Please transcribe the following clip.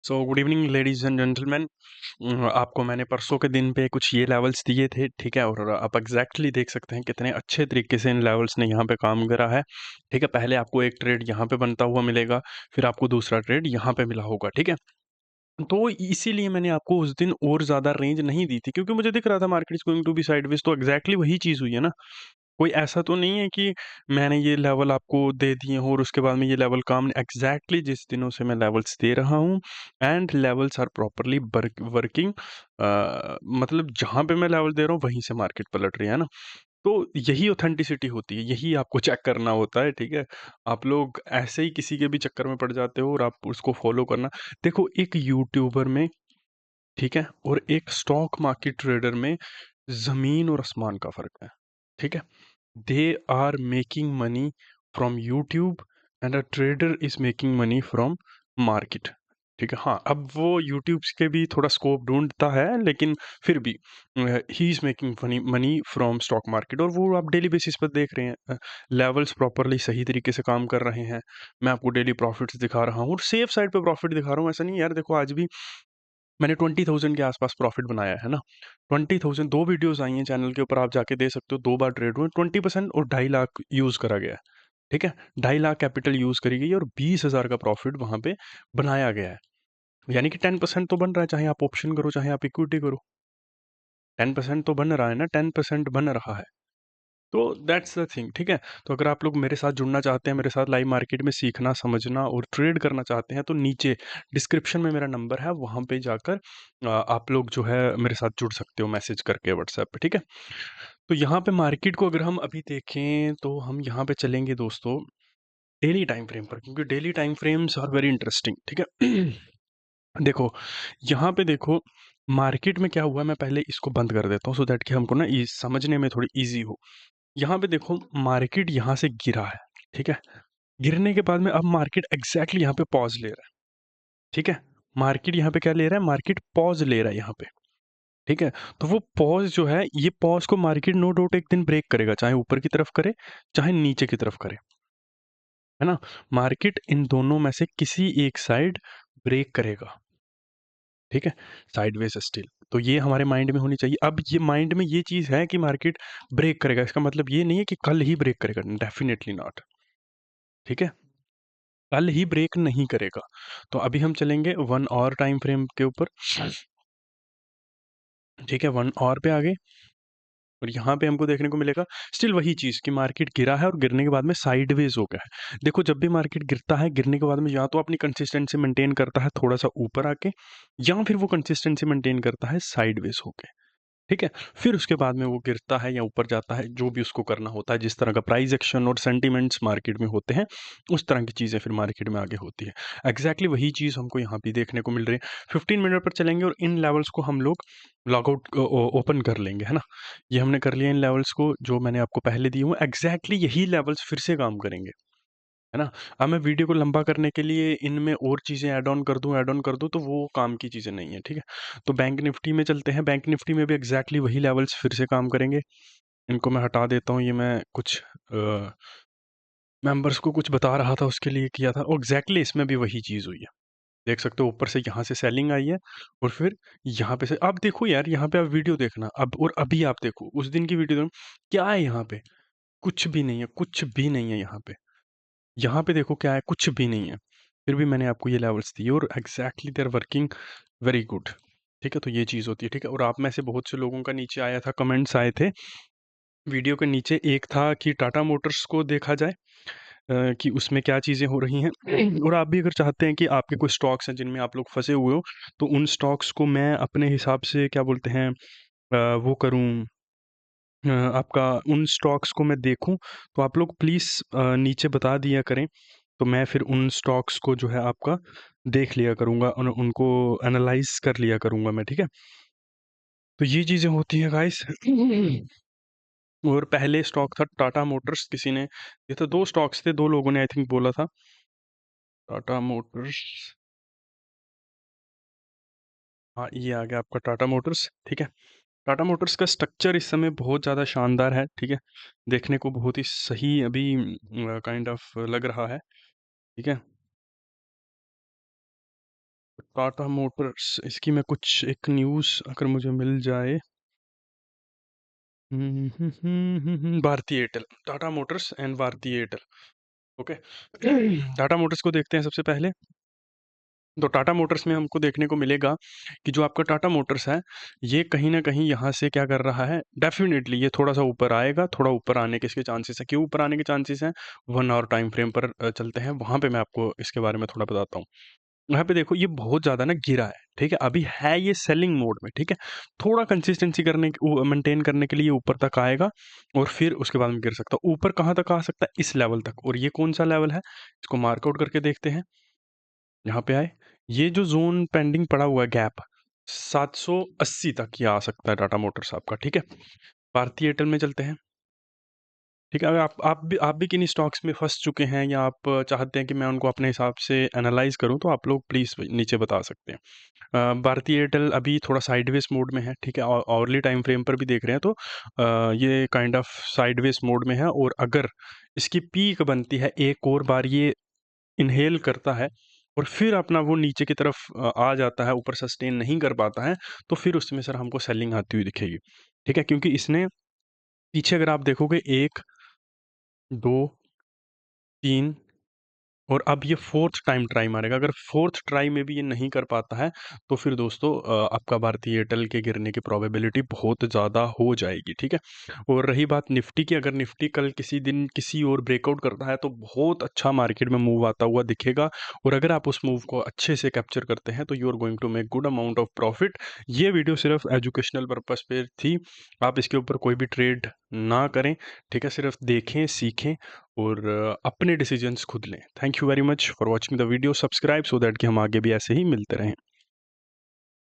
So good evening ladies and gentleman. आपको मैंने परसों के दिन पे कुछ ये लेवल्स दिए थे, ठीक है। और आप एग्जैक्टली देख सकते हैं कितने अच्छे तरीके से इन लेवल्स ने यहाँ पे काम करा है, ठीक है। पहले आपको एक ट्रेड यहाँ पे बनता हुआ मिलेगा, फिर आपको दूसरा ट्रेड यहाँ पे मिला होगा, ठीक है। तो इसीलिए मैंने आपको उस दिन और ज़्यादा रेंज नहीं दी थी, क्योंकि मुझे दिख रहा था market is going to be sideways. तो एग्जैक्टली वही चीज़ हुई है ना। कोई ऐसा तो नहीं है कि मैंने ये लेवल आपको दे दिए हो और उसके बाद में ये लेवल काम एग्जैक्टली जिस दिनों से मैं लेवल्स दे रहा हूँ and levels are properly working. मतलब जहाँ पे मैं लेवल दे रहा हूँ वहीं से मार्केट पलट रही है ना। तो यही ऑथेंटिसिटी होती है, यही आपको चेक करना होता है, ठीक है। आप लोग ऐसे ही किसी के भी चक्कर में पड़ जाते हो और आप उसको फॉलो करना। देखो, एक यूट्यूबर में, ठीक है, और एक स्टॉक मार्केट ट्रेडर में जमीन और आसमान का फर्क है, ठीक है। They are making money from YouTube and a trader is making money from market, ठीक है। हाँ, अब वो यूट्यूब के भी थोड़ा स्कोप ढूंढता है, लेकिन फिर भी he is making money from stock market. और वो आप डेली बेसिस पर देख रहे हैं, लेवल्स प्रॉपरली सही तरीके से काम कर रहे हैं। मैं आपको डेली प्रॉफिट्स दिखा रहा हूँ और सेफ साइड पे प्रॉफिट दिखा रहा हूँ। ऐसा नहीं यार, देखो आज भी मैंने 20,000 के आसपास प्रॉफिट बनाया है ना। 20,000, दो वीडियोस आई हैं चैनल के ऊपर, आप जाके दे सकते हो। दो बार ट्रेड हुए, 20% और 2.5 लाख यूज करा गया है, ठीक है। 2.5 लाख कैपिटल यूज करी गई है और 20,000 का प्रॉफिट वहां पे बनाया गया है। यानी कि 10% तो बन रहा है, चाहे आप ऑप्शन करो चाहे आप इक्विटी करो। 10% तो बन रहा है ना, 10% बन रहा है। तो दैट्स द थिंग, ठीक है। तो अगर आप लोग मेरे साथ जुड़ना चाहते हैं, मेरे साथ लाइव मार्केट में सीखना समझना और ट्रेड करना चाहते हैं, तो नीचे डिस्क्रिप्शन में मेरा नंबर है, वहां पे जाकर आप लोग जो है मेरे साथ जुड़ सकते हो मैसेज करके व्हाट्सएप पे, ठीक है। तो यहाँ पे मार्केट को अगर हम अभी देखें तो हम यहाँ पे चलेंगे दोस्तों डेली टाइम फ्रेम पर, क्योंकि daily time frames are very interesting, ठीक है। देखो, यहाँ पे देखो मार्केट में क्या हुआ। मैं पहले इसको बंद कर देता हूँ सो दैट कि हमको ना समझने में थोड़ी इजी हो। यहाँ पे देखो मार्केट यहाँ से गिरा है, ठीक है। गिरने के बाद में अब मार्केट एग्जैक्टली यहाँ पे पॉज ले रहा है, ठीक है। मार्केट यहाँ पे क्या ले रहा है, मार्केट पॉज ले रहा है यहाँ पे, ठीक है। तो वो पॉज जो है, ये पॉज को मार्केट नो डाउट एक दिन ब्रेक करेगा, चाहे ऊपर की तरफ करे चाहे नीचे की तरफ करे, है ना। मार्केट इन दोनों में से किसी एक साइड ब्रेक करेगा, ठीक है, साइडवेज स्टिल। तो ये हमारे माइंड में होनी चाहिए। अब ये माइंड में ये चीज है कि मार्केट ब्रेक करेगा, इसका मतलब ये नहीं है कि कल ही ब्रेक करेगा, डेफिनेटली नॉट, ठीक है। कल ही ब्रेक नहीं करेगा। तो अभी हम चलेंगे 1 आवर टाइम फ्रेम के ऊपर, ठीक है। 1 आवर पे आगे और यहाँ पे हमको देखने को मिलेगा स्टिल वही चीज़ कि मार्केट गिरा है और गिरने के बाद में साइडवेज हो गया है। देखो, जब भी मार्केट गिरता है, गिरने के बाद में या तो अपनी कंसिस्टेंसी मेंटेन करता है थोड़ा सा ऊपर आके, या फिर वो कंसिस्टेंसी मेंटेन करता है साइडवेज होके, ठीक है। फिर उसके बाद में वो गिरता है या ऊपर जाता है, जो भी उसको करना होता है, जिस तरह का प्राइस एक्शन और सेंटिमेंट्स मार्केट में होते हैं, उस तरह की चीज़ें फिर मार्केट में आगे होती है। एग्जैक्टली वही चीज़ हमको यहाँ भी देखने को मिल रही है। 15 मिनट पर चलेंगे और इन लेवल्स को हम लोग लॉगआउट ओपन कर लेंगे, है ना। ये हमने कर लिया इन लेवल्स को, जो मैंने आपको पहले दिए हुए एग्जैक्टली यही लेवल्स फिर से काम करेंगे, है ना। अब मैं वीडियो को लंबा करने के लिए इनमें और चीज़ें ऐड ऑन कर दूँ तो वो काम की चीज़ें नहीं है, ठीक है। तो बैंक निफ्टी में चलते हैं। बैंक निफ्टी में भी एग्जैक्टली वही लेवल्स फिर से काम करेंगे। इनको मैं हटा देता हूँ, ये मैं कुछ मेंबर्स को कुछ बता रहा था उसके लिए किया था, और एग्जैक्टली इसमें भी वही चीज़ हुई है। देख सकते हो ऊपर से यहाँ से सेलिंग आई है और फिर यहाँ पे से आप देखो यार, यहाँ पे आप वीडियो देखना अब, और अभी आप देखो उस दिन की वीडियो देखो, क्या है यहाँ पे, कुछ भी नहीं है, कुछ भी नहीं है यहाँ पे। यहाँ पे देखो क्या है, कुछ भी नहीं है। फिर भी मैंने आपको ये लेवल्स दिए और exactly they are working very good, ठीक है। तो ये चीज़ होती है, ठीक है। और आप में से बहुत से लोगों का नीचे आया था, कमेंट्स आए थे वीडियो के नीचे। एक था कि टाटा मोटर्स को देखा जाए, कि उसमें क्या चीज़ें हो रही हैं। और आप भी अगर चाहते हैं कि आपके कोई स्टॉक्स हैं जिनमें आप लोग फंसे हुए हो, तो उन स्टॉक्स को मैं अपने हिसाब से क्या बोलते हैं, वो करूँ, आपका उन स्टॉक्स को मैं देखूं, तो आप लोग प्लीज़ नीचे बता दिया करें। तो मैं फिर उन स्टॉक्स को जो है आपका देख लिया करूँगा, उनको एनालाइज कर लिया करूँगा मैं, ठीक है। तो ये चीज़ें होती हैं गाइस। और पहले स्टॉक था टाटा मोटर्स, किसी ने, ये तो दो स्टॉक्स थे, दो लोगों ने आई थिंक बोला था टाटा मोटर्स। हाँ, ये आ गया आपका टाटा मोटर्स, ठीक है। टाटा मोटर्स का स्ट्रक्चर इस समय बहुत ज़्यादा शानदार है, ठीक है। देखने को बहुत ही सही अभी काइंड ऑफ लग रहा है, ठीक है। टाटा मोटर्स, इसकी मैं कुछ एक न्यूज़ अगर मुझे मिल जाए। भारती एयरटेल, टाटा मोटर्स एंड भारती एयरटेल। ओके। टाटा मोटर्स को देखते हैं सबसे पहले। तो टाटा मोटर्स में हमको देखने को मिलेगा कि जो आपका टाटा मोटर्स है, ये कहीं न कहीं यहाँ से क्या कर रहा है, डेफ़िनेटली ये थोड़ा-सा ऊपर आएगा, थोड़ा ऊपर आने के इसके चांसेस हैं। क्यों ऊपर आने के चांसेस हैं? 1 आवर टाइम फ्रेम पर चलते हैं, वहाँ पे मैं आपको इसके बारे में थोड़ा बताता हूँ। यहाँ पे देखो ये बहुत ज़्यादा ना गिरा है, ठीक है? अभी है ये सेलिंग मोड में, ठीक है? थोड़ा कंसिस्टेंसी करने मेंटेन करने के लिए ऊपर तक आएगा और फिर उसके बाद में गिर सकता है। ऊपर कहाँ तक आ सकता है? इस लेवल तक। और ये कौन-सा लेवल है? इसको मार्क आउट करके देखते हैं। यहाँ पे आए, ये जो ज़ोन पेंडिंग पड़ा हुआ है गैप, 780 तक ये आ सकता है टाटा मोटर्स आपका, ठीक है? भारती एयरटेल में चलते हैं। ठीक है, अगर आप भी किन्हीं स्टॉक्स में फँस चुके हैं या आप चाहते हैं कि मैं उनको अपने हिसाब से एनालाइज़ करूँ, तो आप लोग प्लीज़ नीचे बता सकते हैं। भारती एयरटेल अभी थोड़ा साइडवेज़ मोड में है, ठीक है? ऑवरली टाइम फ्रेम पर भी देख रहे हैं तो ये काइंड ऑफ साइडवेज़ मोड में है और अगर इसकी पीक बनती है, एक और बार ये इन्हेल करता है और फिर अपना वो नीचे की तरफ आ जाता है, ऊपर सस्टेन नहीं कर पाता है, तो फिर उसमें सर हमको सेलिंग आती हुई दिखेगी। ठीक है? क्योंकि इसने पीछे अगर आप देखोगे 1, 2, 3 और अब ये 4th टाइम ट्राई मारेगा। अगर 4th ट्राई में भी ये नहीं कर पाता है, तो फिर दोस्तों आपका भारती एयरटेल के गिरने की प्रोबेबिलिटी बहुत ज़्यादा हो जाएगी, ठीक है? और रही बात निफ्टी की, अगर निफ्टी कल किसी दिन किसी और ब्रेकआउट करता है, तो बहुत अच्छा मार्केट में मूव आता हुआ दिखेगा और अगर आप उस मूव को अच्छे से कैप्चर करते हैं, तो you are going to make good amount of profit. ये वीडियो सिर्फ एजुकेशनल पर्पज़ पे थी, आप इसके ऊपर कोई भी ट्रेड ना करें, ठीक है? सिर्फ देखें, सीखें और अपने डिसीजंस खुद लें। Thank you very much for watching the video. Subscribe so that कि हम आगे भी ऐसे ही मिलते रहें।